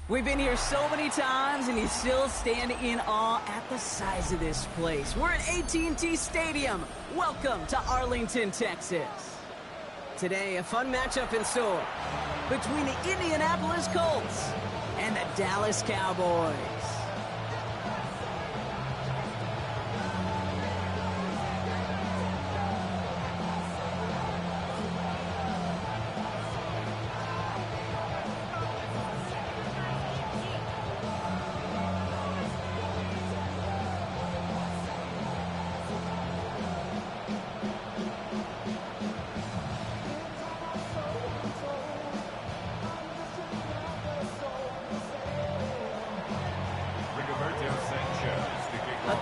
We've been here so many times, and you still stand in awe at the size of this place. We're at AT&T Stadium. Welcome to Arlington, Texas. Today, a fun matchup in store between the Indianapolis Colts and the Dallas Cowboys.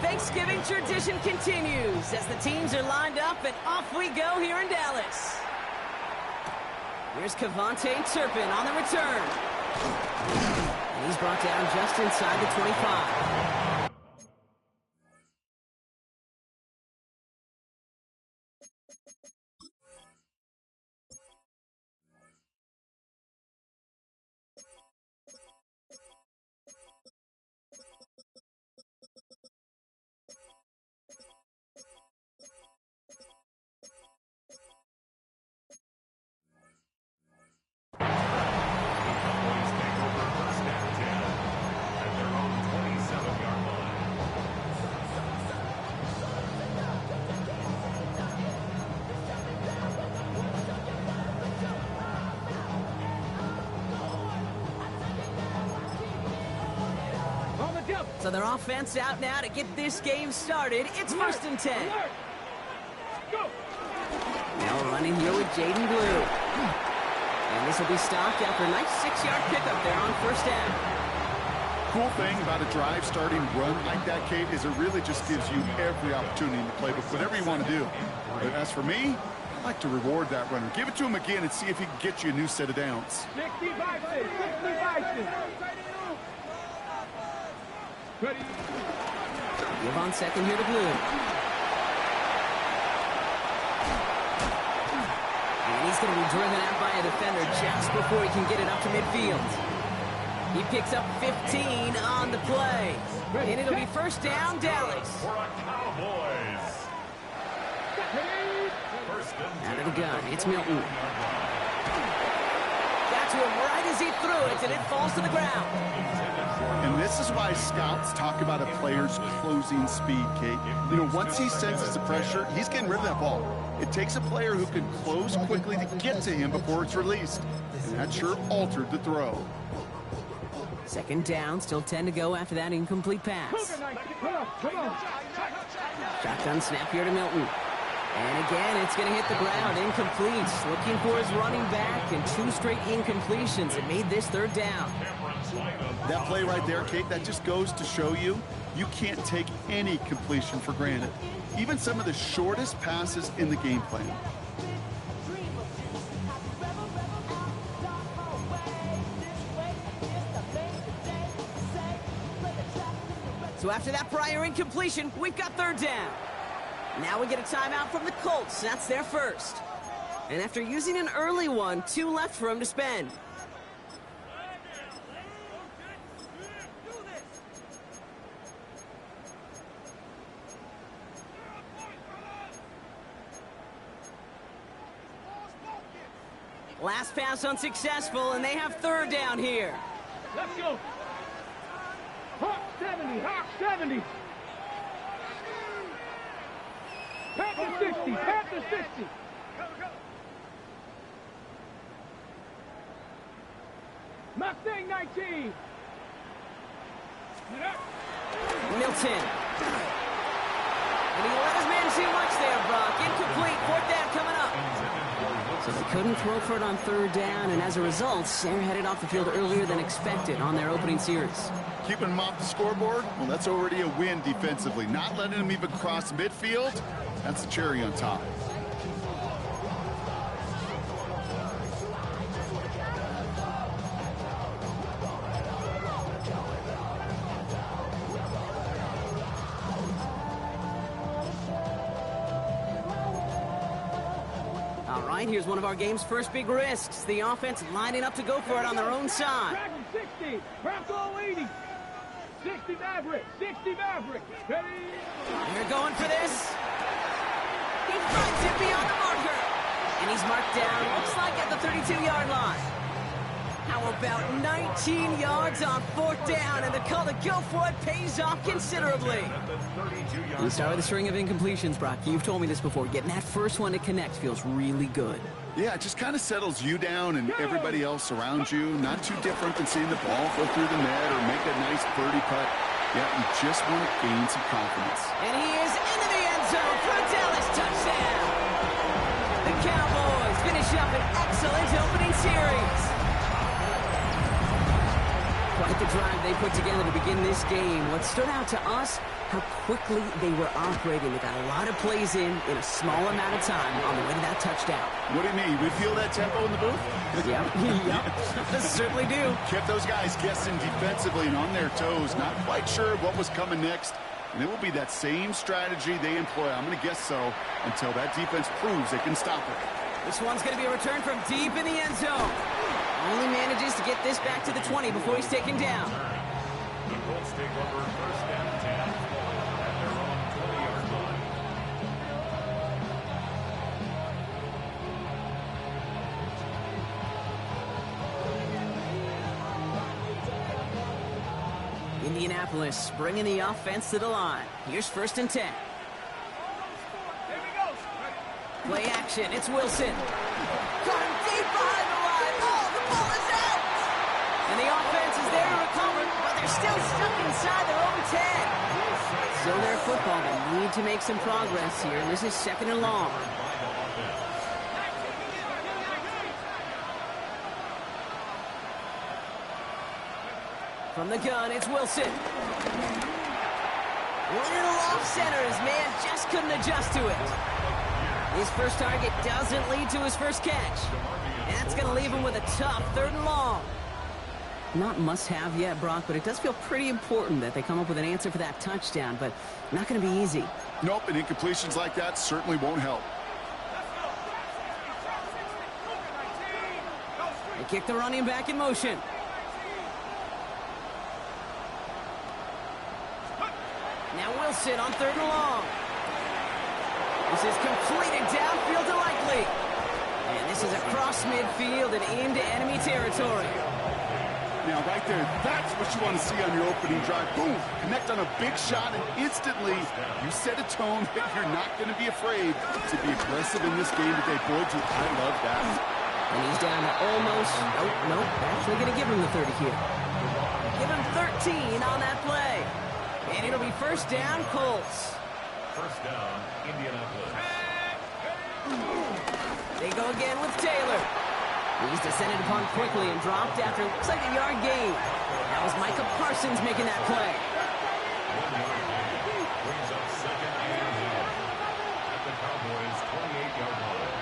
Thanksgiving tradition continues as the teams are lined up and off we go here in Dallas. Here's KaVontae Turpin on the return. And he's brought down just inside the 25. So their offense out now to get this game started. It's 1st and 10. Now running here with Jaden Blue. And this will be stopped after a nice 6-yard pickup there on 1st down. Cool thing about a drive starting run like that, Kate, is it really just gives you every opportunity in the playbook, whatever you want to do. But as for me, I like to reward that runner. Give it to him again and see if he can get you a new set of downs. 60 Bison. Ready. Give on second here to Blue. And he's going to be driven out by a defender just before he can get it up to midfield. He picks up 15 on the play. And it'll be 1st down, Dallas. Out of the gun, it's Milton. Got to him right as he threw it, and it falls to the ground. And this is why scouts talk about a player's closing speed, Kate. You know, once he senses the pressure, he's getting rid of that ball. It takes a player who can close quickly to get to him before it's released. And that sure altered the throw. 2nd down, still 10 to go after that incomplete pass. Shotgun snap here to Milton. And again, it's going to hit the ground, incomplete. Looking for his running back, and 2 straight incompletions. It made this 3rd down. That play right there, Kate, that just goes to show you, you can't take any completion for granted. Even some of the shortest passes in the game plan. So after that prior incompletion, we've got 3rd down. Now we get a timeout from the Colts. That's their first. And after using an early one, 2 left for him to spend. Last pass unsuccessful, and they have 3rd down here. Let's go. Hawk 70, Hawk 70. Panther 60, Panther 60. Mustang 19. Milton. And he let his man too much there, Brock. Incomplete, 4th down coming up. So they couldn't throw for it on 3rd down, and as a result, they're headed off the field earlier than expected on their opening series. Keeping them off the scoreboard, well, that's already a win defensively. Not letting them even cross midfield, that's the cherry on top. All right, here's one of our game's first big risks. The offense lining up to go for it on their own side. 60. Bronco 80. 60 Maverick. 60 Maverick. Ready? They're going for this. He finds it beyond the marker. And he's marked down, looks like at the 32-yard line. How about 19 yards on 4th down, and the call to go for it pays off considerably. You start with a string of incompletions, Brock. You've told me this before. Getting that first one to connect feels really good. Yeah, it just kind of settles you down and everybody else around you. Not too different than seeing the ball go through the net or make a nice birdie putt. Yeah, you just want to gain some confidence. And he is into the end zone for a Dallas touchdown. The Cowboys finish up an excellent opening series. Quite the drive they put together to begin this game. What stood out to us, how quickly they were operating. They got a lot of plays in a small amount of time on the way to that touchdown. What do you mean? We feel that tempo in the booth? Yep. Certainly do. Kept those guys guessing defensively and on their toes, not quite sure what was coming next. And it will be that same strategy they employ, I'm going to guess so, until that defense proves they can stop it. This one's going to be a return from deep in the end zone. Only manages to get this back to the 20 before he's taken down. The Colts take over first and 10 at their own 20-yard line. Indianapolis bringing the offense to the line. Here's 1st and 10. Here we go. Play action. It's Wilson. Going deep behind the line. Oh, the ball is out. And the offense is there to recover, but they're still stuck inside their own 10. Still their football. They need to make some progress here. This is 2nd and long. From the gun, it's Wilson. Little off center. His man just couldn't adjust to it. His first target doesn't lead to his first catch. That's going to leave him with a tough 3rd and long. Not must-have yet, Brock, but it does feel pretty important that they come up with an answer for that touchdown, but not going to be easy. Nope, and incompletions like that certainly won't help. They kick the running back in motion. Now Wilson on 3rd and long. This is completed downfield to Likely. And this is across midfield and into enemy territory. Now, right there, that's what you want to see on your opening drive. Boom! Connect on a big shot, and instantly you set a tone that you're not going to be afraid to be aggressive in this game today. Boy, I love that. And he's down to almost... Oh, nope. Actually going to give him the 30 here. Give him 13 on that play. And it'll be 1st down, Colts. First down, Indianapolis. They go again with Taylor. He's descended upon quickly and dropped after looks like a yard gain. That was Micah Parsons making that play. 1 yard gain brings up 2nd and 10 at the Cowboys' 28-yard line.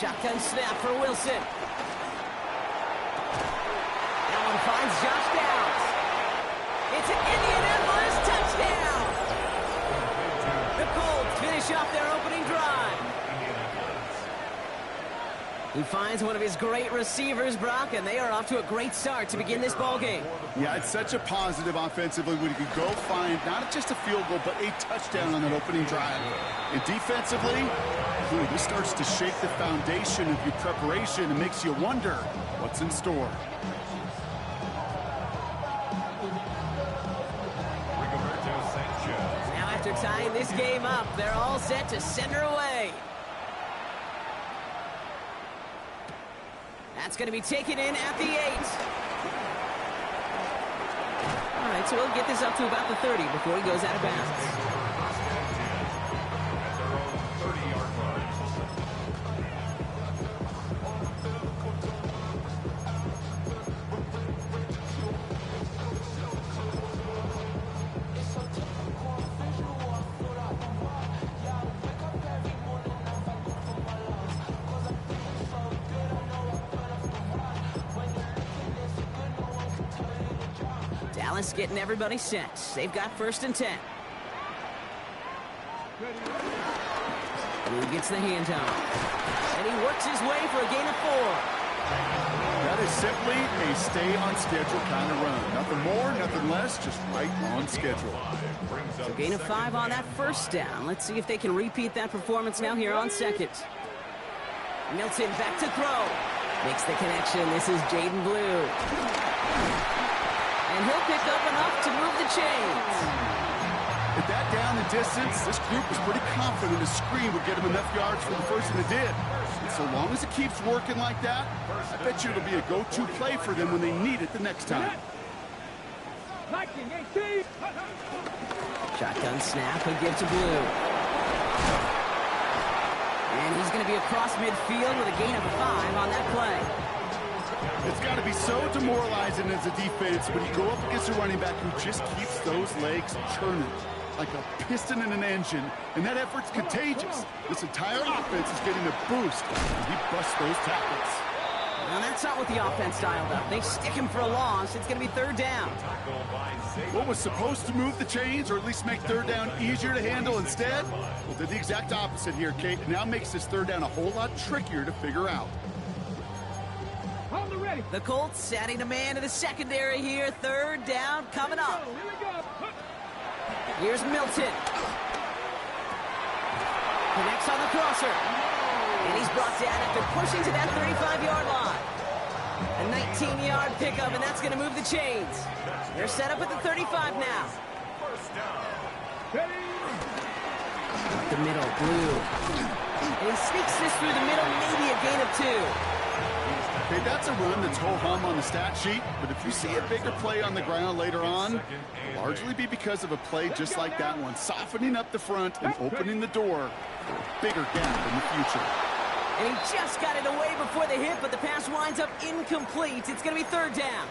Shotgun snap for Wilson. That one finds Josh Downs. It's an Indianapolis touchdown. The Colts finish off their opening drive. He finds one of his great receivers, Brock, and they are off to a great start to begin this ball game. Yeah, it's such a positive offensively when you can go find not just a field goal, but a touchdown on that opening drive. And defensively, this starts to shake the foundation of your preparation and makes you wonder what's in store. Now after tying this game up, they're all set to send her away. That's going to be taken in at the 8. All right, so we'll get this up to about the 30 before he goes out of bounds. At their own 30-yard line. Dallas getting everybody set. They've got 1st and 10. And he gets the handoff. And he works his way for a gain of 4. That is simply a stay-on-schedule kind of run. Nothing more, nothing less, just right on schedule. So gain of 5 on that first down. Let's see if they can repeat that performance now here on second. Milton back to throw. Makes the connection. This is Jaden Blue. And he'll pick up enough to move the chains. At that down and distance, this group was pretty confident a screen would get him enough yards for the first, and it did. And so long as it keeps working like that, I bet you it'll be a go-to play for them when they need it the next time. 19-18. Shotgun snap, he'll give to Blue. And he's going to be across midfield with a gain of 5 on that play. It's got to be so demoralizing as a defense when you go up against a running back who just keeps those legs churning like a piston in an engine, and that effort's contagious. This entire offense is getting a boost as he busts those tackles. Now that's not what the offense dialed up. They stick him for a loss. It's going to be third down. What was supposed to move the chains, or at least make third down easier to handle instead? Well, did the exact opposite here, Kate. It now makes this third down a whole lot trickier to figure out. Hold the ready. The Colts adding a man to the secondary here. Third down coming up. Here we go. Here's Milton. Connects on the crosser. And he's brought down after pushing to that 35-yard line. A 19-yard pickup, and that's going to move the chains. They're set up at the 35 now. Up the middle, Blue. And he sneaks this through the middle, maybe a gain of 2. Okay, that's a run that's ho-hum on the stat sheet, but if you see a bigger play on the ground later on, it'll largely be because of a play just like that one, softening up the front and opening the door for a bigger gap in the future. And he just got it away before the hit, but the pass winds up incomplete. It's going to be third down.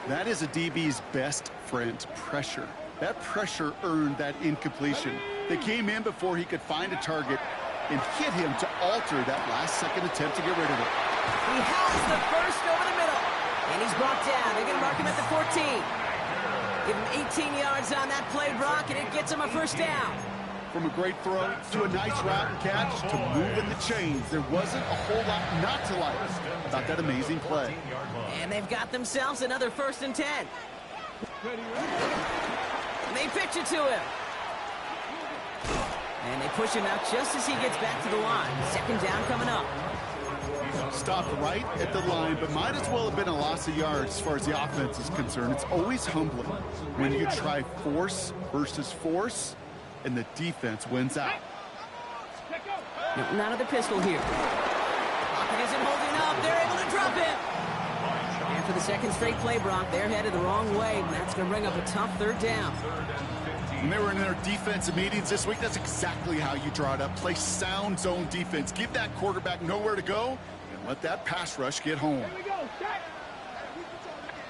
That is a DB's best friend, pressure. That pressure earned that incompletion. They came in before he could find a target and hit him to alter that last-second attempt to get rid of it. He has the first over the middle. And he's brought down. They're going to mark him at the 14. Give him 18 yards on that play, Brock, and it gets him a first down. From a great throw to a nice route and catch to moving the chains, there wasn't a whole lot not to like about that amazing play. And they've got themselves another 1st and 10. And they pitch it to him. And they push him out just as he gets back to the line. Second down coming up. Stopped right at the line, but might as well have been a loss of yards as far as the offense is concerned. It's always humbling when you try force versus force, and the defense wins out. Not of the pistol here. Pocket isn't holding up. They're able to drop it. And for the second straight play, Brock, they're headed the wrong way, and that's going to bring up a tough third down. When they were in their defensive meetings this week, that's exactly how you draw it up. Play sound zone defense. Give that quarterback nowhere to go, and let that pass rush get home. Here we go. Set.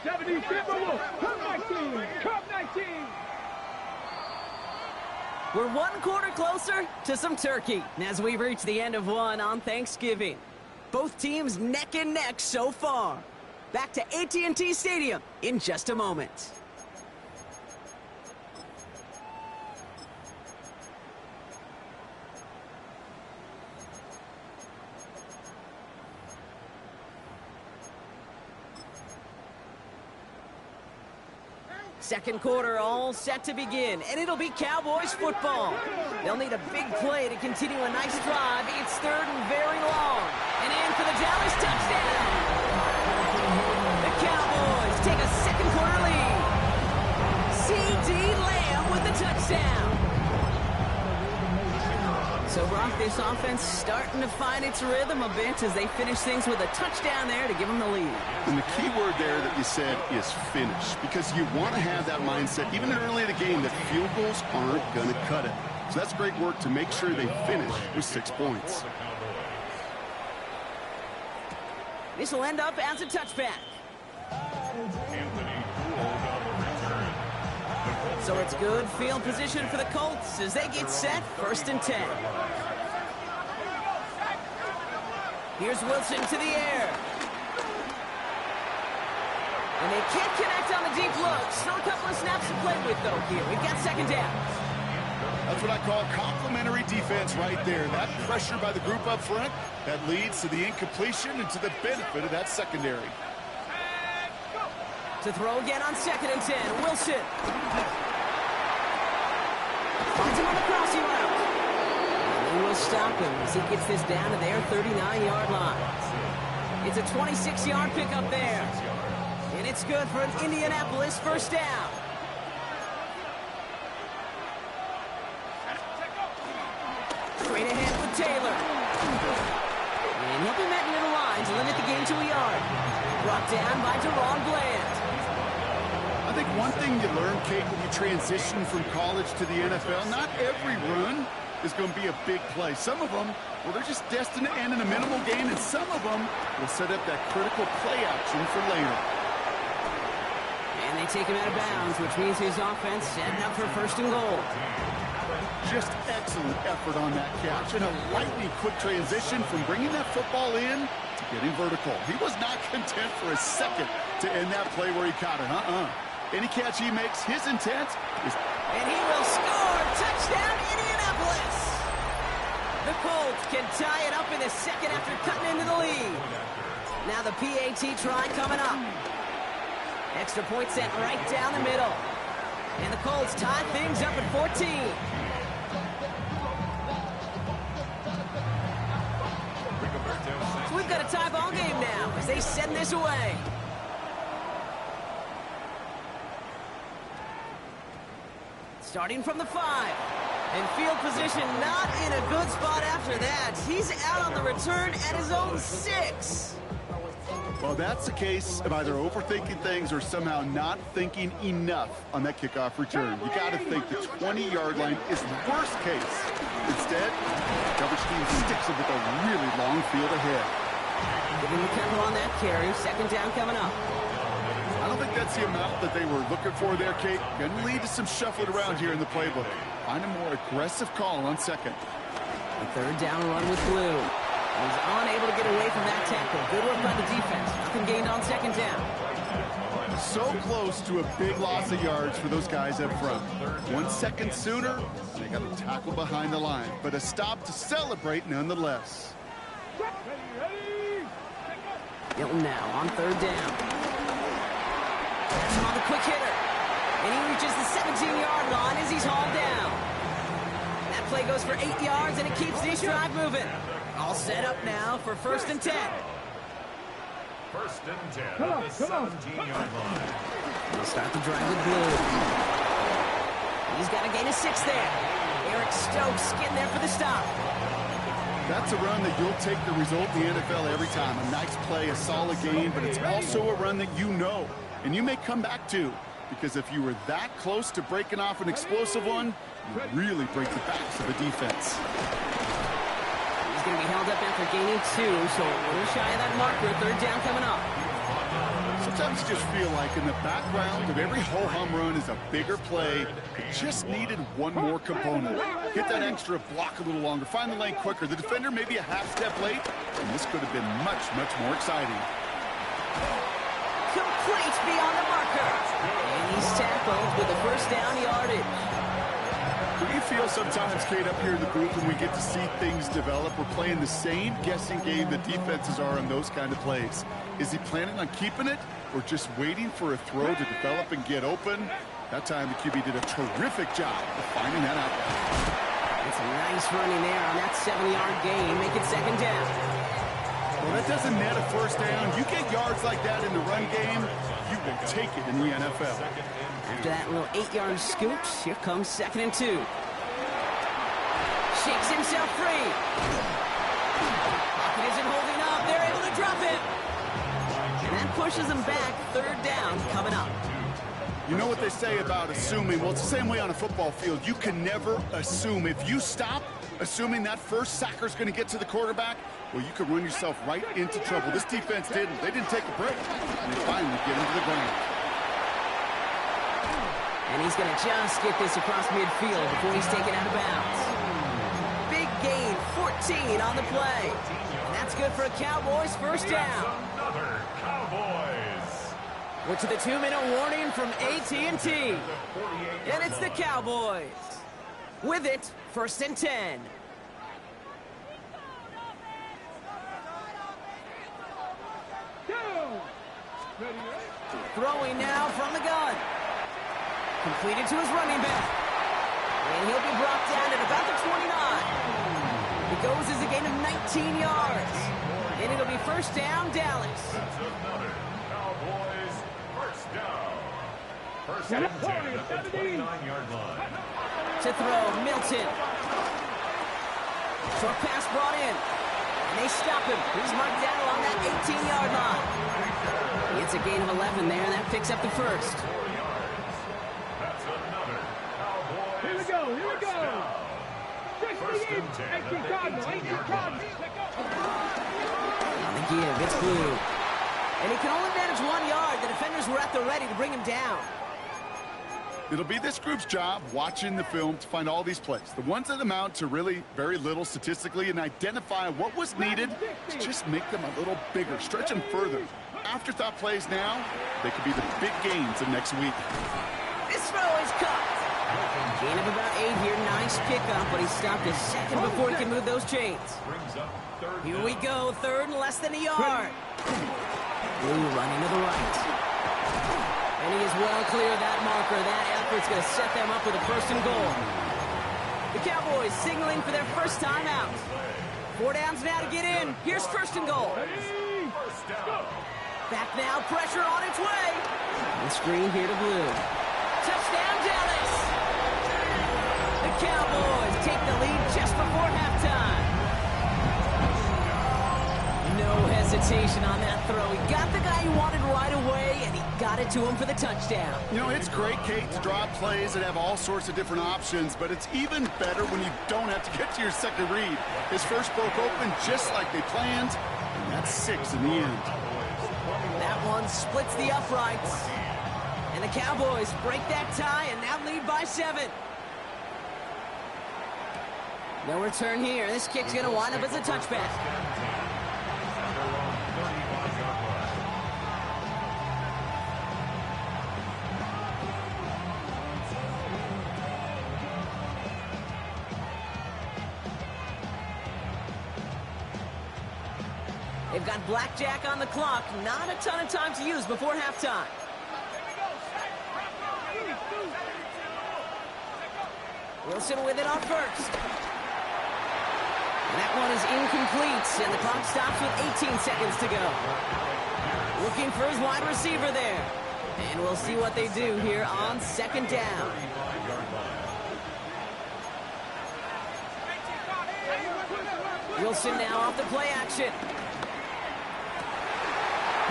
70 Timberwolves. Cup 19. Cup 19. We're 1 quarter closer to some turkey as we reach the end of one on Thanksgiving. Both teams neck and neck so far. Back to AT&T Stadium in just a moment. Second quarter all set to begin, and it'll be Cowboys football. They'll need a big play to continue a nice drive. It's third and very long. And in for the Dallas touchdown. The Cowboys take a second quarter lead. C.D. Lamb with the touchdown. So, Brock, this offense starting to find its rhythm a bit as they finish things with a touchdown there to give them the lead. And the key word there that you said is finish, because you want to have that mindset, even early in the game, that field goals aren't going to cut it. So that's great work to make sure they finish with 6 points. This will end up as a touchback. So it's good field position for the Colts as they get set, 1st and 10. Here's Wilson to the air. And they can't connect on the deep look. Still a couple of snaps to play with, though, here. We've got second down. That's what I call complimentary defense right there. That pressure by the group up front, that leads to the incompletion and to the benefit of that secondary. To throw again on 2nd and 10. Wilson. Finds him on the crossing route. And they will stop him as he gets this down to their 39-yard line. It's a 26-yard pickup there. And it's good for an Indianapolis first down. Straight ahead with Taylor. And he'll be met near the line to limit the game to a yard. Brought down by Deron Bland. I think one thing you learn, Kate, when you transition from college to the NFL, not every run is going to be a big play. Some of them, well, they're just destined to end in a minimal gain, and some of them will set up that critical play action for later. And they take him out of bounds, which means his offense setting up for 1st and goal. Just excellent effort on that catch, and a lightning quick transition from bringing that football in to getting vertical. He was not content for a second to end that play where he caught it. Any catch he makes, his intent is... And he will score! Touchdown, Indianapolis! The Colts can tie it up in the 2nd after cutting into the lead. Now the PAT try coming up. Extra point sent right down the middle. And the Colts tie things up at 14. So we've got a tie ball game now as they send this away. Starting from the 5. And field position not in a good spot after that. He's out on the return at his own 6. Well, that's a case of either overthinking things or somehow not thinking enough on that kickoff return. You got to think the 20-yard line is worst case. Instead, coverage team sticks it with a really long field ahead. Giving the cover on that carry. 2nd down coming up. I don't think that's the amount that they were looking for there, Kate. Going to lead to some shuffling around here in the playbook. Find a more aggressive call on 2nd. The 3rd down run with Blue. He's unable to get away from that tackle. Good work by the defense. Nothing gained on 2nd down. So close to a big loss of yards for those guys up front. 1 second sooner, they got a tackle behind the line. But a stop to celebrate nonetheless. Hilton now on 3rd down. On the quick hitter. And he reaches the 17-yard line as he's hauled down. That play goes for 8 yards, and it keeps this drive moving. All set up now for 1st and 10. 1st and 10 at the 17-yard line. We'll start the drive with Blue. He's got a gain of 6 there. Eric Stokes getting there for the stop. That's a run that you'll take the result in the NFL every time. A nice play, a solid gain, but it's also a run that you know, and you may come back to, because if you were that close to breaking off an explosive one, you really break the backs of the defense. He's going to be held up after gaining 2, so a little shy of that marker. 3rd down coming up. Sometimes you just feel like in the background of every ho-hum run is a bigger play. It just needed one more component. Get that extra block a little longer. Find the lane quicker. The defender maybe a half step late, and this could have been much, much more exciting. Complete beyond the marker. And he's tackled with the 1st down yardage. Do you feel sometimes, Kate, up here in the booth when we get to see things develop, we're playing the same guessing game that defenses are on those kind of plays? Is he planning on keeping it or just waiting for a throw to develop and get open? That time the QB did a terrific job of finding that out. It's a nice running there on that 7-yard gain. Make it 2nd down. Well, that doesn't net a 1st down. You get yards like that in the run game, you will take it in the NFL. After that little 8-yard scoop, here comes 2nd and 2. Shakes himself free. Pocket isn't holding up. They're able to drop it. And that pushes them back. 3rd down coming up. You know what they say about assuming? Well, it's the same way on a football field. You can never assume. If you stop assuming that first sacker's going to get to the quarterback, well, you could run yourself right into trouble. This defense didn't. They didn't take a break. And they finally get into the ground. And he's going to just get this across midfield before he's taken out of bounds. Big gain, 14 on the play. And that's good for a Cowboys 1st down. Another Cowboys. We're to the 2-minute warning from AT&T. And it's the Cowboys. With it, 1st and 10. Throwing now from the gun. Completed to his running back. And he'll be brought down at about the 29. It goes as a gain of 19 yards. And it'll be 1st down, Dallas. That's another Cowboys first down. 1st and 10 at the 29-yard line. To throw, Milton. Short pass brought in. And they stop him. He's marked down along that 18-yard line. It's a gain of 11 there, and that picks up the 1st. 4 yards. That's another Cowboys Here we go, here we go. 1st and 10 at the 18-yard line. On the give, it's Blue. And he can only manage 1 yard. The defenders were at the ready to bring him down. It'll be this group's job watching the film to find all these plays, the ones that amount to really very little statistically, and identify what was needed to just make them a little bigger, stretch them further. Afterthought plays now, they could be the big gains of next week. This throw is caught. Gain of about 8 here. Nice pickup, but he stopped a second before he can move those chains. Brings up 3rd Here down. we go, 3rd and less than a yard. Blue running to the right. And he is well clear of that marker. That effort's going to set them up with a 1st and goal. The Cowboys signaling for their 1st time out. 4 downs now to get in. Here's 1st and goal. First down. Back now, pressure on its way. And screen here to Blue. Touchdown, Dallas! The Cowboys take the lead just before halftime. No hesitation on that throw. He got the guy he wanted right away, and he got it to him for the touchdown. You know, it's great, Kate, to draw plays that have all sorts of different options, but it's even better when you don't have to get to your second read. His first broke open just like they planned, and that's 6 in the end. That one splits the uprights. And the Cowboys break that tie and now lead by 7. No return here. This kick's going to wind up as a touchback. They've got blackjack on the clock. Not a ton of time to use before halftime. Wilson with it on 1st. And that one is incomplete, and the clock stops with 18 seconds to go. Looking for his wide receiver there. And we'll see what they do here on 2nd down. Wilson now off the play action.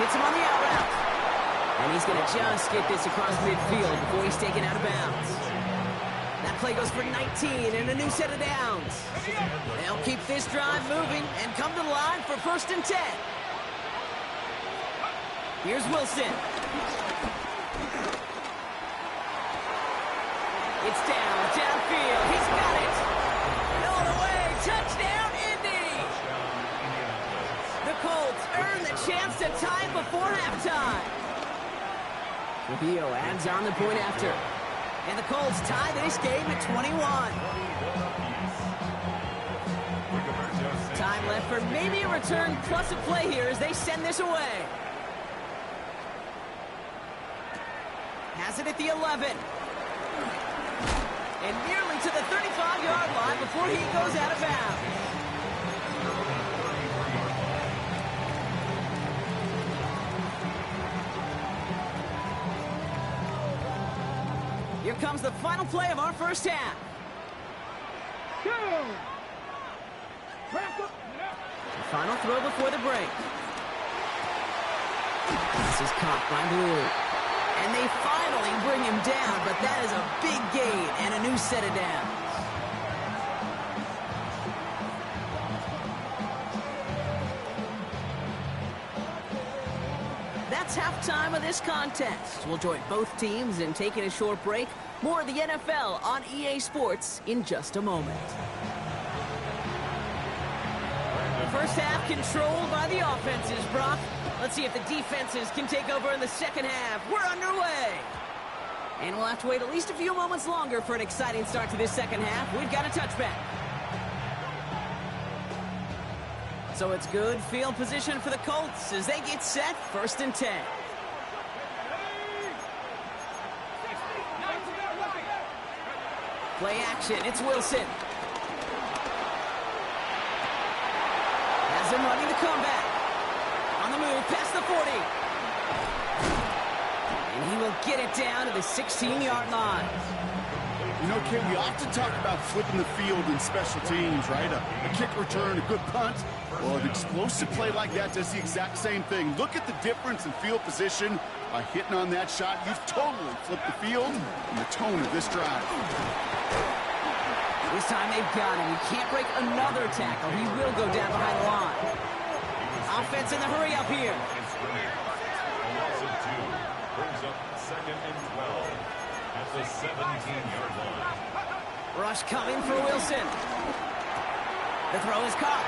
Hits him on the out route. And he's going to just get this across midfield before he's taken out of bounds. That play goes for 19 and a new set of downs. They'll keep this drive moving and come to the line for 1st and 10. Here's Wilson. It's downfield. He's got it. All the way. Touchdown, Indy. The Colts earn the chance to tie it before halftime. Rubio adds on the point after. And the Colts tie this game at 21. Time left for maybe a return plus a play here as they send this away. Has it at the 11. And nearly to the 35-yard line before he goes out of bounds. Here comes the final play of our 1st half. The final throw before the break. This is caught by Blue. And they finally bring him down, but that is a big gain and a new set of downs. That's halftime of this contest. We'll join both teams in taking a short break. More of the NFL on EA Sports in just a moment. The first half controlled by the offenses, Brock. Let's see if the defenses can take over in the second half. We're underway. And we'll have to wait at least a few moments longer for an exciting start to this second half. We've got a touchback. So it's good field position for the Colts as they get set, 1st and 10. Play action, it's Wilson. Has him running the comeback. On the move, past the 40. And he will get it down to the 16-yard line. You know, Ken, we often talk about flipping the field in special teams, right? A kick return, a good punt. Well, an explosive play like that does the exact same thing. Look at the difference in field position. By hitting on that shot, you've totally flipped the field and the tone of this drive. This time they've got him. He can't break another tackle. He will go down behind the line. Offense in the hurry up here. A loss of 2 brings up 2nd and 12 at the 17-yard line. Rush coming for Wilson. The throw is caught.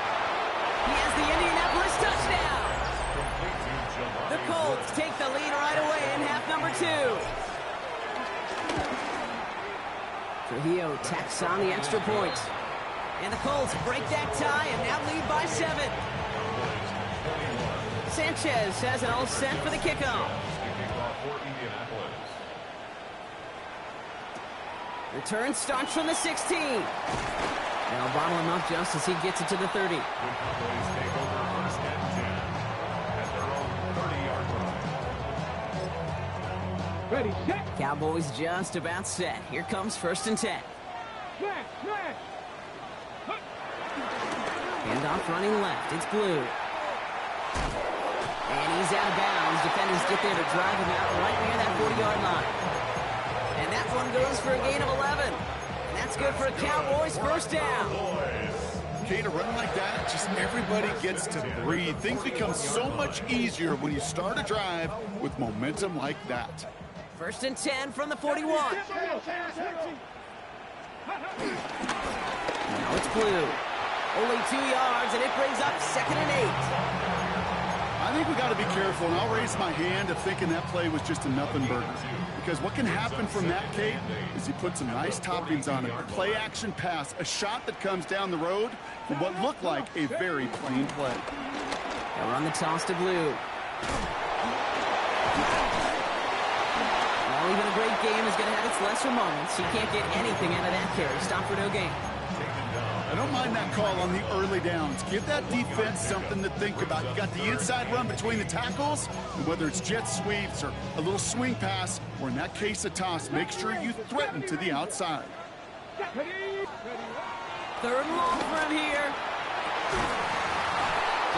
He has the Indianapolis touchdown. The Colts take the lead right away in half number 2. Trujillo tacks on the extra point. And the Colts break that tie and now lead by 7. Sanchez has it all set for the kickoff. Return starts from the 16. They'll bottle him up just as he gets it to the 30. The Cowboys take over 1st and 10 at their own 30-yard line. Ready, set. Cowboys just about set. Here comes 1st and 10. Smash, smash. Handoff running left. It's Blue. And he's out of bounds. Defenders get there to drive him out right near that 40-yard line. And that one goes for a gain of 11. And that's good for a Cowboys 1st down. Okay, to run like that, just everybody gets to breathe. Things become so much easier when you start a drive with momentum like that. 1st and 10 from the 41. Now it's Blue. Only 2 yards, and it brings up 2nd and 8. I think we got to be careful, and I'll raise my hand of thinking that play was just a nothing burger. Because what can happen from that, Kate, is he put some nice toppings on it. A play-action pass, a shot that comes down the road for what looked like a very plain play. They'll run the toss to Blue. Well, even a great game is going to have its lesser moments. He can't get anything out of that carry. Stop for no gain. I don't mind that call on the early downs. Give that defense something to think about. You got the inside run between the tackles, and whether it's jet sweeps or a little swing pass, or in that case a toss, make sure you threaten to the outside. 3rd and long for him here.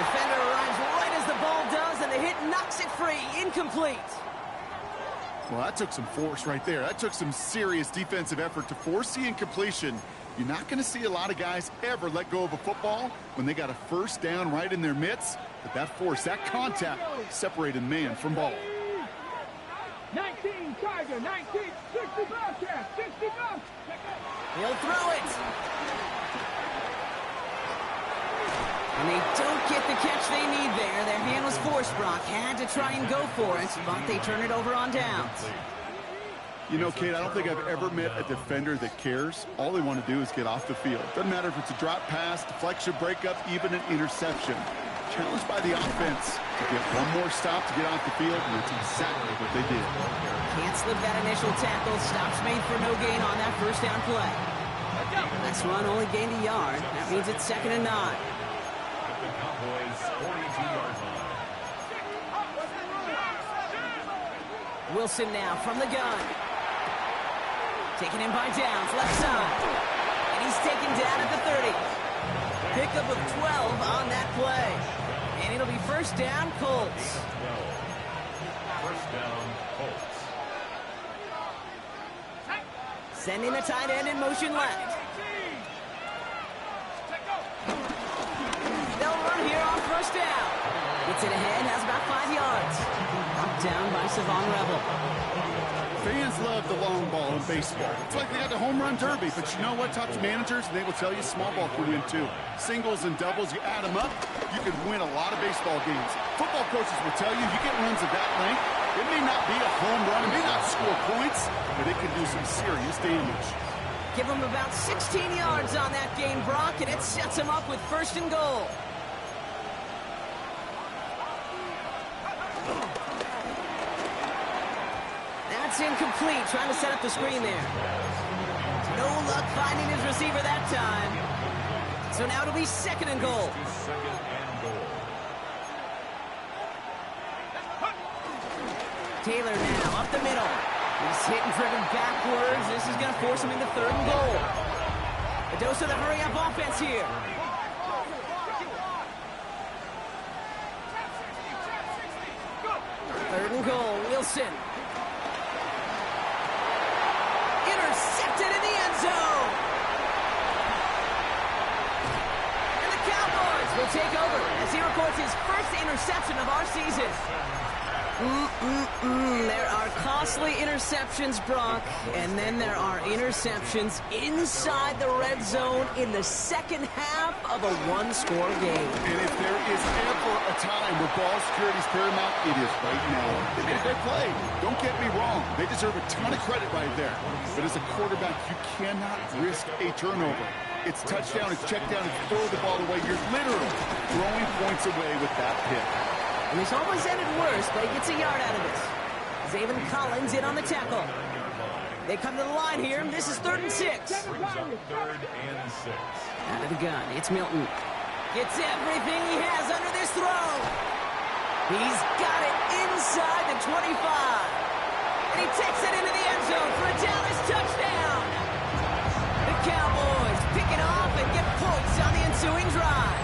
Defender arrives right as the ball does, and the hit knocks it free. Incomplete. Well, that took some force right there. That took some serious defensive effort to force the incompletion. You're not going to see a lot of guys ever let go of a football when they got a 1st down right in their midst. But that force, that contact, separated man from ball. 19, Tiger, 19, 65, Cash, 65. He'll throw it. And they don't get the catch they need there. Their hand was forced. Brock had to try and go for it, but they turn it over on downs. You know, Kate, I don't think I've ever met a defender that cares. All they want to do is get off the field. Doesn't matter if it's a drop pass, deflection, breakup, even an interception. Challenged by the offense to get one more stop to get off the field, and that's exactly what they did. Can't slip that initial tackle. Stops made for no gain on that 1st down play. Last run only gained a yard. That means it's 2nd and 9. At the Cowboys' 42-yard line. Wilson now from the gun. Taken in by Downs, left side. And he's taken down at the 30. Pickup of 12 on that play. And it'll be 1st down, Colts. 1st down, Colts. Sending the tight end in motion left. They'll run here on 1st down. Gets it ahead, has about 5 yards. Knocked down by Savon Rebel. Fans love the long ball in baseball. It's like they got the home run derby, but you know what? Talk to managers, and they will tell you small ball can win too. Singles and doubles, you add them up, you can win a lot of baseball games. Football coaches will tell you, you get runs of that length, it may not be a home run, it may not score points, but they can do some serious damage. Give him about 16 yards on that game, Brock, and it sets him up with first and goal. That's incomplete, trying to set up the screen there. No luck finding his receiver that time. So now it'll be second and goal. Taylor now up the middle. He's hit and driven backwards. This is going to force him into third and goal. A dose of the hurry-up offense here. Third and goal, Wilson. Intercepted in the end zone. And the Cowboys will take over as he records his first interception of our season. There are costly interceptions, Brock, and then there are interceptions inside the red zone in the second half of a one-score game. And if there is ever a time where ball security is paramount, it is right now. They made a great play. Don't get me wrong. They deserve a ton of credit right there. But as a quarterback, you cannot risk a turnover. It's touchdown, it's check down, it's throw the ball away. You're literally throwing points away with that pick. And this almost ended worse, but he gets a yard out of this. Zaven Collins in on the tackle. They come to the line here, and this is 3rd and 6. Third and 6. Out of the gun, it's Milton. Gets everything he has under this throw. He's got it inside the 25. And he takes it into the end zone for a Dallas touchdown. The Cowboys pick it off and get points on the ensuing drive.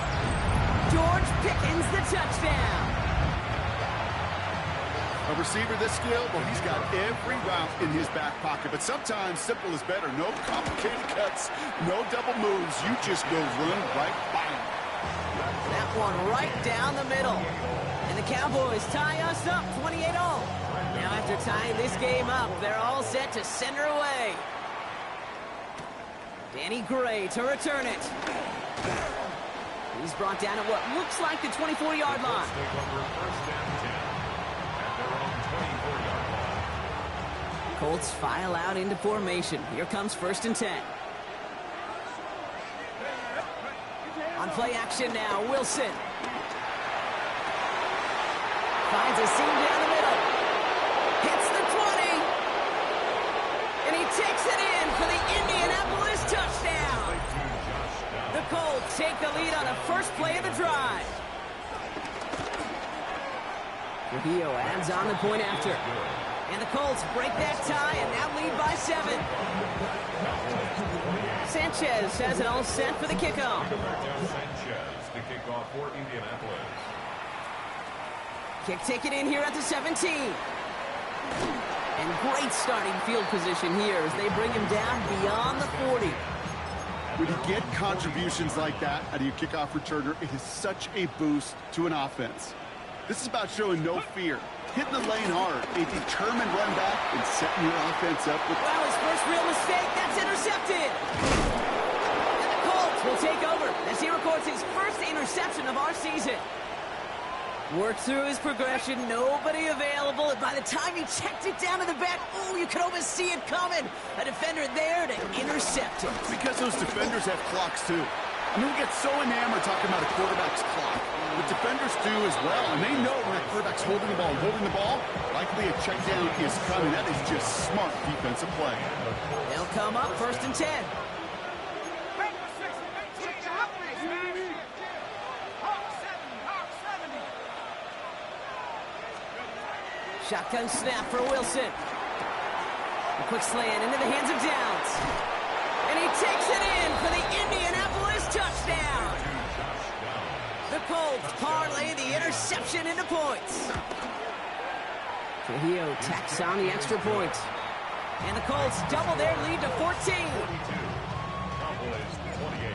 George Pickens the touchdown. A receiver this skilled, well, he's got every route in his back pocket. But sometimes simple is better. No complicated cuts, no double moves. You just go run right by him. That one right down the middle. And the Cowboys tie us up 28-all. Now after tying this game up, they're all set to send her away. Danny Gray to return it. He's brought down at what looks like the 24-yard line. Colts file out into formation. Here comes 1st and 10. On play action now, Wilson. Finds a seam down the middle. Hits the 20. And he takes it in for the Indianapolis touchdown. The Colts take the lead on the first play of the drive. Trujillo adds on the point after. And the Colts break that tie and now lead by 7. Sanchez has it all set for the kickoff. Sanchez to kick off for Indianapolis. Kick taken in here at the 17. And great starting field position here as they bring him down beyond the 40. When you get contributions like that out of your kickoff returner, it is such a boost to an offense. This is about showing no fear, hitting the lane hard, a determined run back, and setting your offense up with... Well, his first real mistake, that's intercepted. And the Colts will take over as he records his first interception of our season. Worked through his progression, nobody available, and by the time he checked it down to the back, oh, you could almost see it coming. A defender there to intercept it. Because those defenders have clocks, too. I mean, we get so enamored talking about a quarterback's clock. But defenders do as well, and they know when a quarterback's holding the ball, likely a check down is coming. That is just smart defensive play. They'll come up 1st and 10. Shotgun snap for Wilson. A quick slant into the hands of Downs. And he takes it in for the Indianapolis touchdown. The Colts parlay the interception into points. Trujillo tacks on the extra point. And the Colts double their lead to 14.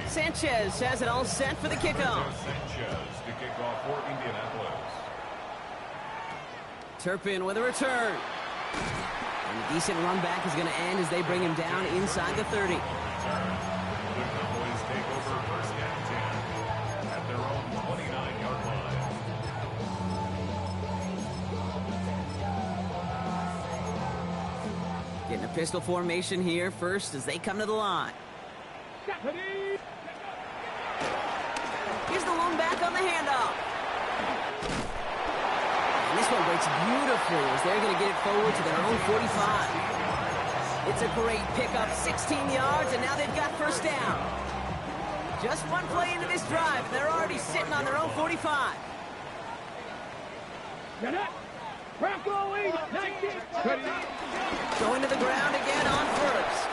Sanchez has it all set for the kickoff. Sanchez to kick off for Indianapolis. Turpin with a return. And a decent run back is going to end as they bring him down inside the 30. The Cowboys take over 1st and 10 at their own 29-yard line. Getting a pistol formation here first as they come to the line. Here's the lone back on the handoff. And this one breaks beautifully as they're going to get it forward to their own 45. It's a great pickup, 16 yards, and now they've got first down. Just one play into this drive, and they're already sitting on their own 45. Going to the ground again on first.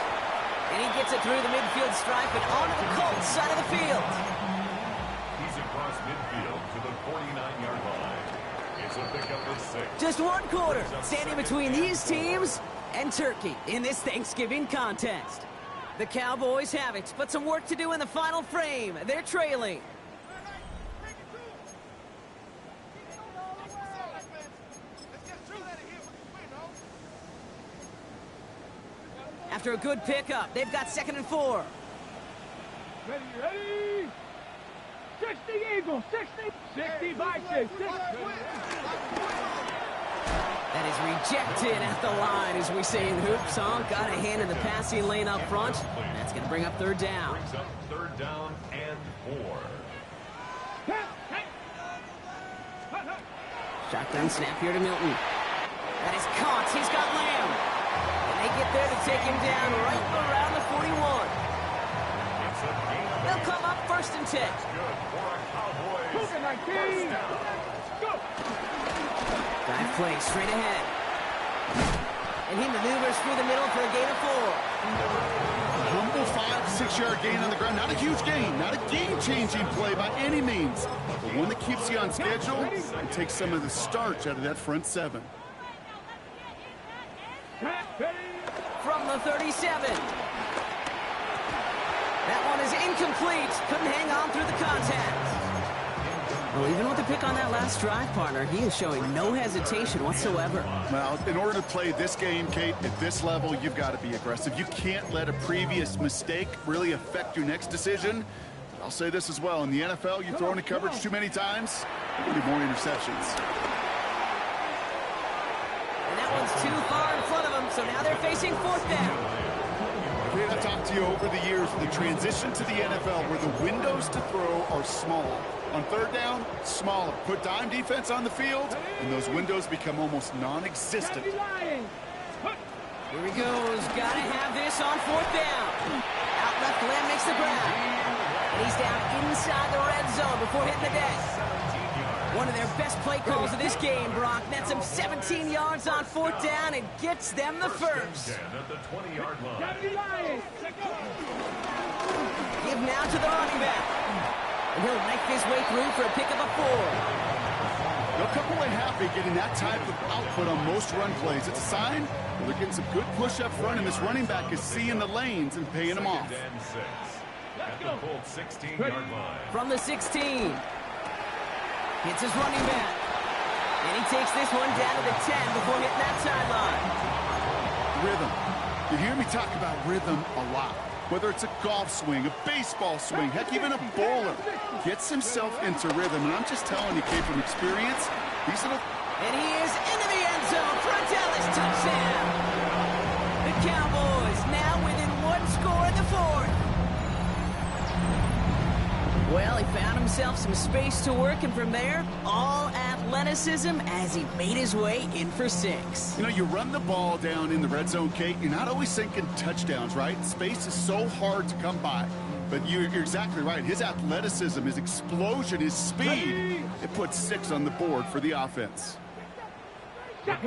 And he gets it through the midfield stripe and onto the Colts side of the field. He's across midfield to the 49-yard line. It's a pickup of 6. Just one quarter standing between these teams and Turkey in this Thanksgiving contest. The Cowboys have it, but some work to do in the final frame. They're trailing. After a good pickup, they've got 2nd and 4. Ready. 60 Eagles, 60 Vikings. That is rejected at the line, as we say in hoops. Got a hand in the passing lane up front. That's going to bring up 3rd down. Brings up 3rd down and 4. Shotgun snap here to Milton. That is caught. He's got Lamb. And they get there to take him down right around the 41. They'll come up 1st and 10. Good for a Cowboys. 19. Go. Drive play straight ahead. And he maneuvers through the middle for a gain of 4. A humble 5-6-yard gain on the ground. Not a huge gain, not a game-changing play by any means, but one that keeps you on schedule and takes some of the starch out of that front 7. From the 37. That one is incomplete. Couldn't hang on through the contact. Well, even with the pick on that last drive, partner, he is showing no hesitation whatsoever. Well, in order to play this game, Kate, at this level, you've got to be aggressive. You can't let a previous mistake really affect your next decision. I'll say this as well. In the NFL, you throw into coverage too many times, there'll be more interceptions. And that one's too far in front of them, so now they're facing 4th down. I've talked to you over the years, the transition to the NFL where the windows to throw are small. On 3rd down, smaller. Put dime defense on the field, and those windows become almost non-existent. Here he goes. Got to have this on 4th down. Out left, Lamb makes the grab. And he's down inside the red zone before hitting the deck. One of their best play calls of this game, Brock. Nets him 17 yards on 4th down and gets them the first. At the 20-yard line. Give now to the running back. And he'll knife his way through for a pickup of 4. They'll come away happy getting that type of output on most run plays. It's a sign that they're getting some good push up front, and this running back is seeing the lanes and paying them off. 2nd and 6. At the full 16-yard line. From the 16. Hits his running back. And he takes this one down to the 10 before hitting that sideline. Rhythm. You hear me talk about rhythm a lot. Whether it's a golf swing, a baseball swing, heck, even a bowler gets himself into rhythm. And I'm just telling you, Kate, from experience, these little... And he is into the end zone for a Dallas touchdown. The Cowboys now within 1 score in the 4th. Well, he found himself some space to work, and from there, all athleticism as he made his way in for 6. You know, you run the ball down in the red zone, Kate, you're not always thinking touchdowns, right? Space is so hard to come by. But you're exactly right. His athleticism, his explosion, his speed, it puts 6 on the board for the offense. Milton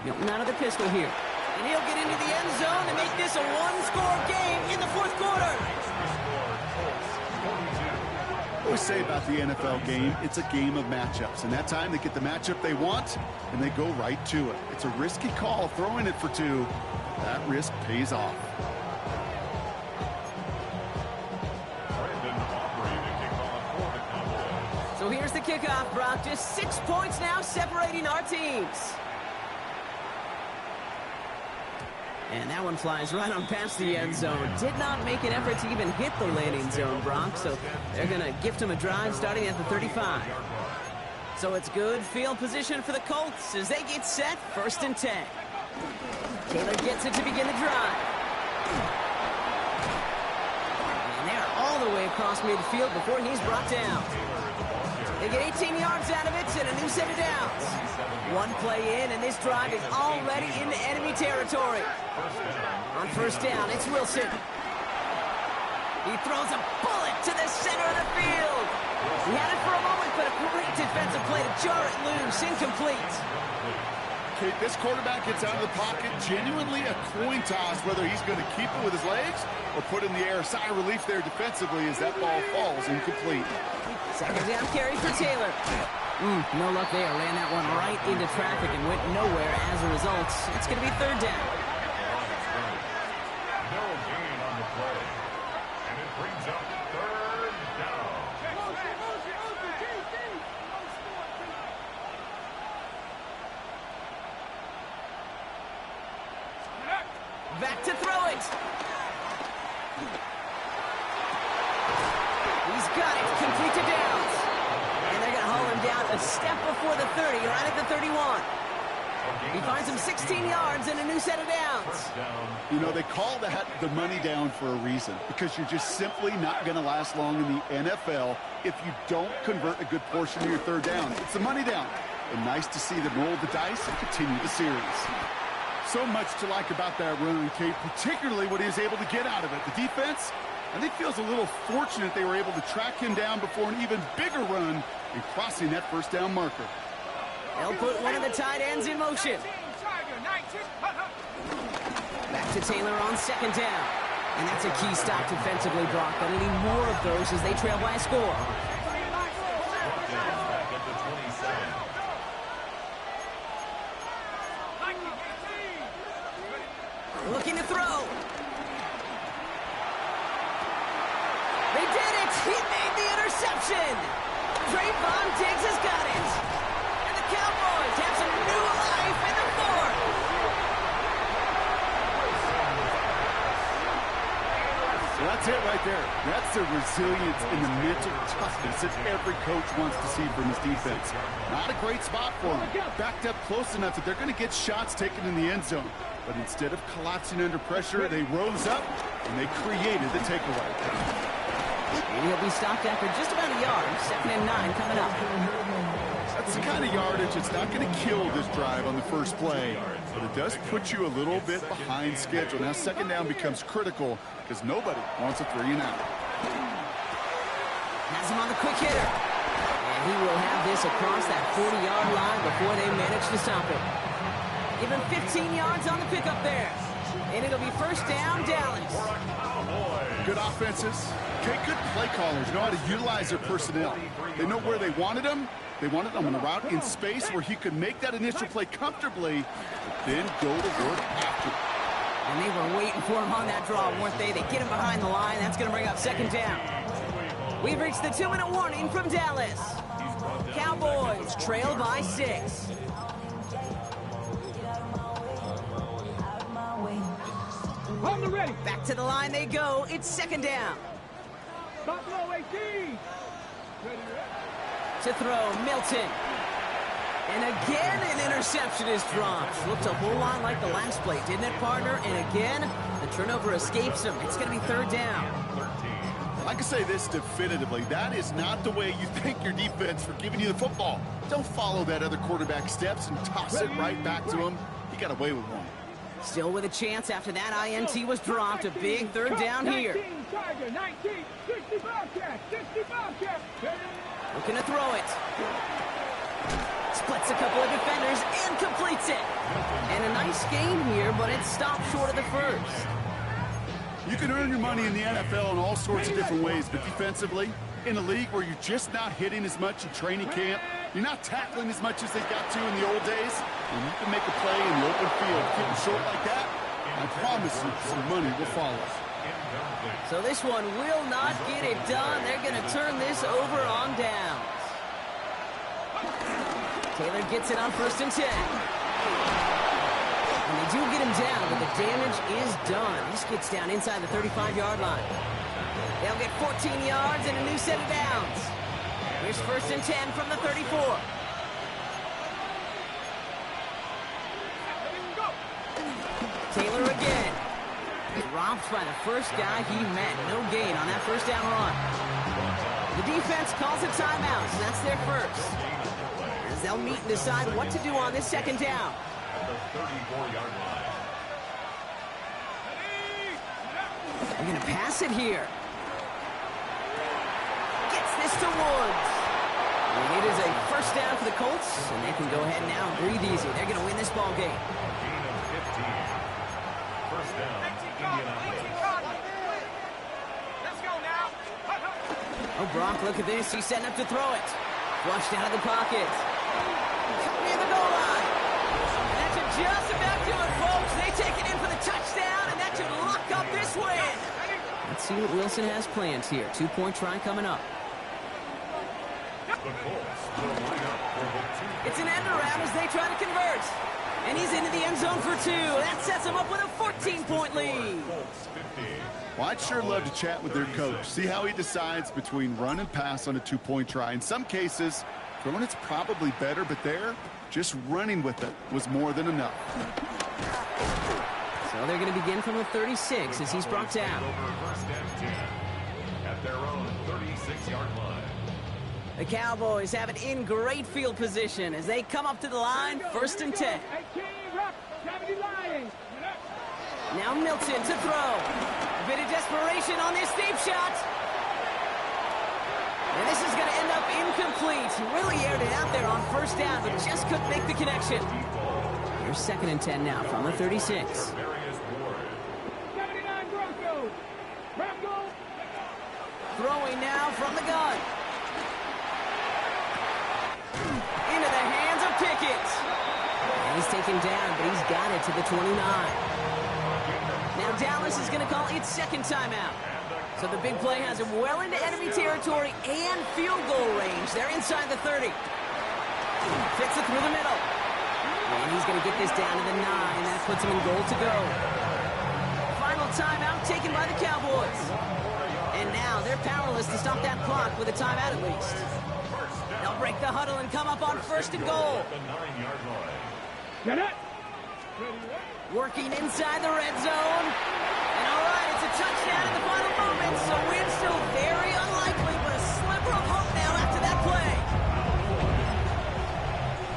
Milton out of the pistol here. And he'll get into the end zone to make this a 1-score game in the 4th quarter. What we say about the NFL game, it's a game of matchups. And that time they get the matchup they want, and they go right to it. It's a risky call throwing it for 2. That risk pays off. So here's the kickoff, Brock. Just 6 points now separating our teams. And that one flies right on past the end zone. Did not make an effort to even hit the landing zone, Brock. So they're going to gift him a drive starting at the 35. So it's good field position for the Colts as they get set, 1st and 10. Taylor gets it to begin the drive. And they're all the way across midfield before he's brought down. They get 18 yards out of it and a new set of downs. One play in, and this drive is already into enemy territory. On 1st down, it's Wilson. He throws a bullet to the center of the field. He had it for a moment, but a great defensive play to jar it loose. Incomplete. Okay, this quarterback gets out of the pocket, genuinely a coin toss whether he's going to keep it with his legs or put in the air. Sigh of relief there defensively as that ball falls incomplete. 2nd down carry for Taylor. No luck there. Ran that one right into traffic and went nowhere as a result. It's going to be 3rd down. No gain on the play. And it brings up 3rd down. Back to throw it. He's got it. Complete to Downs. And they're going to haul him down a step before the 30, right at the 31. He finds him 16 yards and a new set of downs. You know, they call that the money down for a reason, because you're just simply not going to last long in the NFL if you don't convert a good portion of your 3rd down. It's the money down. And nice to see them roll the dice and continue the series. So much to like about that run, Kate, particularly what he was able to get out of it. The defense, I think, feels a little fortunate they were able to track him down before an even bigger run and crossing that 1st down marker. They'll put one of the tight ends in motion. Back to Taylor on 2nd down. And that's a key stop defensively, Brock. But need more of those as they trail by a score. Back at the 27. Looking to throw. They did it! He made the interception! Trayvon Diggs has got it! And the Cowboys have some new life in the 4th! So that's it right there. That's the resilience and the mental toughness that every coach wants to see from his defense. Not a great spot for him. Backed up close enough that they're going to get shots taken in the end zone. But instead of collapsing under pressure, they rose up and they created the takeaway. And he'll be stopped after just about a yard. 2nd and 9 coming up. That's the kind of yardage that's not going to kill this drive on the first play, but it does put you a little bit behind schedule. Now 2nd down becomes critical because nobody wants a 3-and-out. Has him on the quick hitter. And he will have this across that 40-yard line before they manage to stop it. Give him 15 yards on the pickup there. And it'll be 1st down, Dallas. Good offenses. Okay, good play callers know how to utilize their personnel. They know where they wanted them. They wanted them on a route in space where he could make that initial play comfortably, but then go to work after. And they were waiting for him on that draw, weren't they? They get him behind the line. That's going to bring up 2nd down. We've reached the 2-minute warning from Dallas. Cowboys trail by 6. On the ready. Back to the line they go. It's 2nd down. Stop low, 18. To throw, Milton. And again, an interception is dropped. Looked a whole lot like the last play, didn't it, partner? And again, the turnover escapes him. It's going to be 3rd down. I can say this definitively. That is not the way you thank your defense for giving you the football. Don't follow that other quarterback steps and toss it right back to him. He got away with one. Still with a chance after that INT was dropped. A big 3rd down here. 19, Tiger, 19, 60 Bobcat, 60 Bobcat. Looking to throw it. Splits a couple of defenders and completes it. And a nice gain here, but it stopped short of the 1st. You can earn your money in the NFL in all sorts of different ways, but defensively, in a league where you're just not hitting as much in training camp, you're not tackling as much as they got to in the old days, and you can make a play in the open field, getting short like that, I promise you some money will follow. So this one will not get it done. They're going to turn this over on downs. Taylor gets it on 1st and 10. And they do get him down, but the damage is done. This gets down inside the 35-yard line. They'll get 14 yards and a new set of downs. Here's 1st and 10 from the 34. Taylor again. Robbed by the first guy he met. No gain on that first down run. The defense calls a timeout, so that's their first. As they'll meet and decide what to do on this second down. At the 34-yard line. They're going to pass it here. Gets this to Woods. And it is a first down for the Colts, and they can go ahead now and breathe easy. They're going to win this ball game. Gain of 15. First down, Indianapolis. Let's go now. Oh, Brock, look at this. He's setting up to throw it. Flushed out of the pocket. Near the goal line. And that should just about do it, folks. They take it in for the touchdown, and that should lock up this win. Let's see what Wilson has planned here. 2-point try coming up. The Colts will line up for the 2. It's an end around as they try to convert. And he's into the end zone for 2. That sets him up with a 14-point lead. Colts 15. Well, I'd sure love to chat with their coach. See how he decides between run and pass on a 2-point try. In some cases, throwing it's probably better, but there, just running with it was more than enough. So they're going to begin from the 36 as he's brought down. Over first and 10 at their own 36-yard line. The Cowboys have it in great field position as they come up to the line, first and 10. 18, rock, 70 Lions. Now Milton to throw. A bit of desperation on this deep shot. And this is going to end up incomplete. He really aired it out there on first down, but just couldn't make the connection. Here's second and 10 now from the 36. 79 Broncos. Broncos. Throwing now from the gun. Into the hands of Pickett. And he's taken down, but he's got it to the 29. Now Dallas is going to call its second timeout. So the big play has him well into enemy territory and field goal range. They're inside the 30. Fits it through the middle. And he's going to get this down to the 9. That puts him in goal to go. Final timeout taken by the Cowboys. And now they're powerless to stop that clock with a timeout at least. They'll break the huddle and come up on first and goal. The 9-yard line. Get it. Working inside the red zone. And all right, it's a touchdown in the final moments. So win still very unlikely, but a sliver of hope now after that play.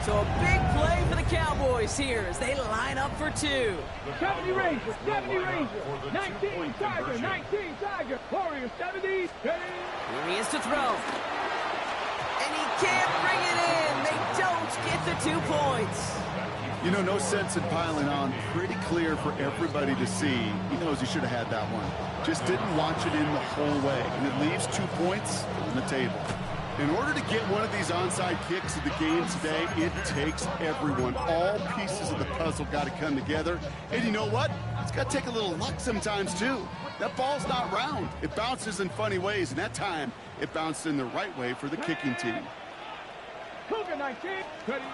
So a big play for the Cowboys here as they line up for 2. 70 Rangers. 70 Rangers. 19 Tiger. 19 Tiger. Warriors 70. Ready. Here he is to throw. And he can't bring it in. They don't get the 2 points. You know, no sense in piling on. Pretty clear for everybody to see. He knows he should have had that one. Just didn't watch it in the whole way. And it leaves 2 points on the table. In order to get one of these onside kicks of the game today, it takes everyone. All pieces of the puzzle got to come together. And you know what? It's got to take a little luck sometimes, too. That ball's not round. It bounces in funny ways, and that time, it bounced in the right way for the kicking team. Cougar 19. Ready.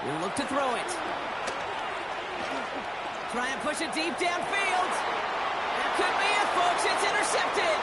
We'll look to throw it. Try and push it deep downfield. That could be it, folks. It's intercepted.